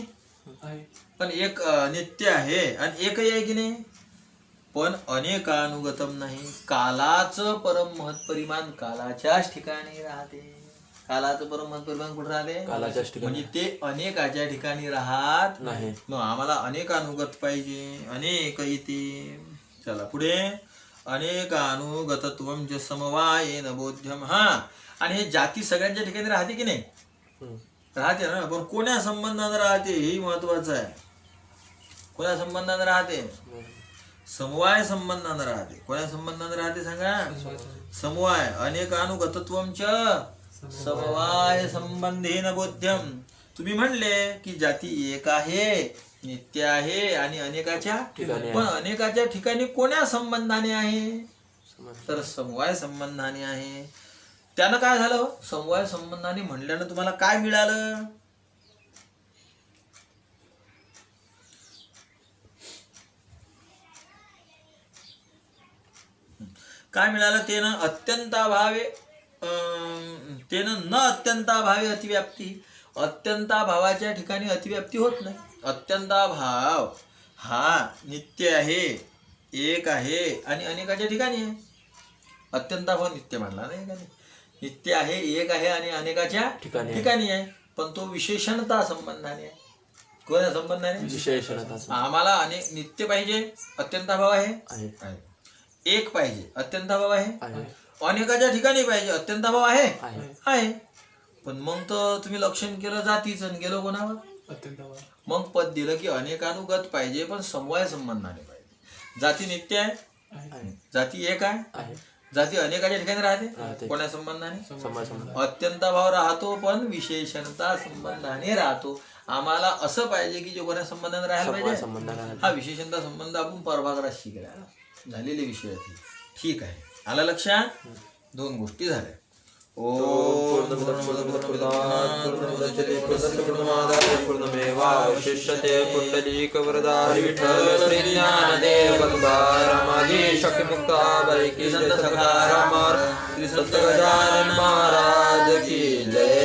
पण एक नित्य आहे आणि एकही आहे की नाही? पण अनेकानुगतम नाही. कालाचं परम महत् परिमाण कालाच्याच ठिकाणी राहते. कालाचं परम महत् परिमाण कुठे राहते? कालाच्याच ठिकाणी. म्हणजे ते अनेकाच्या ठिकाणी राहत नाही. मग आम्हाला अनेकानुगत पाहिजे. अनेक इति. चला पुढे. अनेकानुगतत्वम च समवायेन बोध्यम. हा, आणि हे जाती सगळ्यांच्या ठिकाणी राहते की नाही? राहते ना. पण कोण्या संबंधाने राहते हे महत्वाचं आहे. कोण्या संबंधाने राहते? समवाय संबंधाने राहते. कोण्या संबंधाने राहते सांगा? समवाय. अनेकानुगतत्वम च समवाय संबंधेन बोध्यम. तुम्ही म्हणले की जाती एक आहे, नित्य आहे आणि अनेकाच्या ठिकाणी. पण अनेकाच्या ठिकाणी कोण्या संबंधाने आहे? तर समवाय संबंधाने आहे. त्यानं काय झालं? समवाय संबंधाने म्हणल्यानं तुम्हाला काय मिळालं? काय मिळालं? तेनं अत्यंताभावे तेनं न अत्यंताभावे अतिव्याप्ती. अत्यंताभावाच्या ठिकाणी अतिव्याप्ती होत नाही. अत्यंताभाव हा नित्य आहे, एक आहे आणि अनेकाच्या ठिकाणी आहे. अत्यंताभाव नित्य मानला नाही का? नित्य आहे, एक आहे आणि अनेकाच्या ठिकाणी आहे. पण तो विशेषणता संबंधाने आहे. कोणत्या संबंधाने? विशेषणता आम्हाला अनेक नित्य पाहिजे, अत्यंताभाव आहे. आहे. एक पाहिजे, अत्यंताभाव आहे. आहे. अनेकाच्या ठिकाणी पाहिजे, अत्यंताभाव आहे. आहे. आहे. पण मग तर तुम्ही लक्षण केलं जातीचं आणि गेलो कोणावर? अत्यंत भाव. मग पद दिलं की अनेकानुगत पाहिजे पण समवाय संबंधाने पाहिजे. जाती नित्य आहे, आहे. जाती एक आहे, आहे. जाती अनेकाच्या ठिकाणी राहते. राहते. कोणा संबंधाने? समाज संबंध. अत्यंताभाव राहतो पण विशेषणता संबंधाने राहतो. आम्हाला असं पाहिजे की जे कोणा संबंधाने राहायला समवाय पाहिजे. संबंध राहते. हा विशेषणता संबंध आपण परभागात शिकला झालेले विषय आहेत. ठीक आहे, आला लक्षात? दोन गोष्टी झाल्या. पूर्णमेवावशिष्यते. पुंडलीकवरदारी विठ्ठल श्री ज्ञानदेव रमाधी शक्तिमुक्ता बाई की जय. सखाराम श्री संत गजानन महाराज की जय.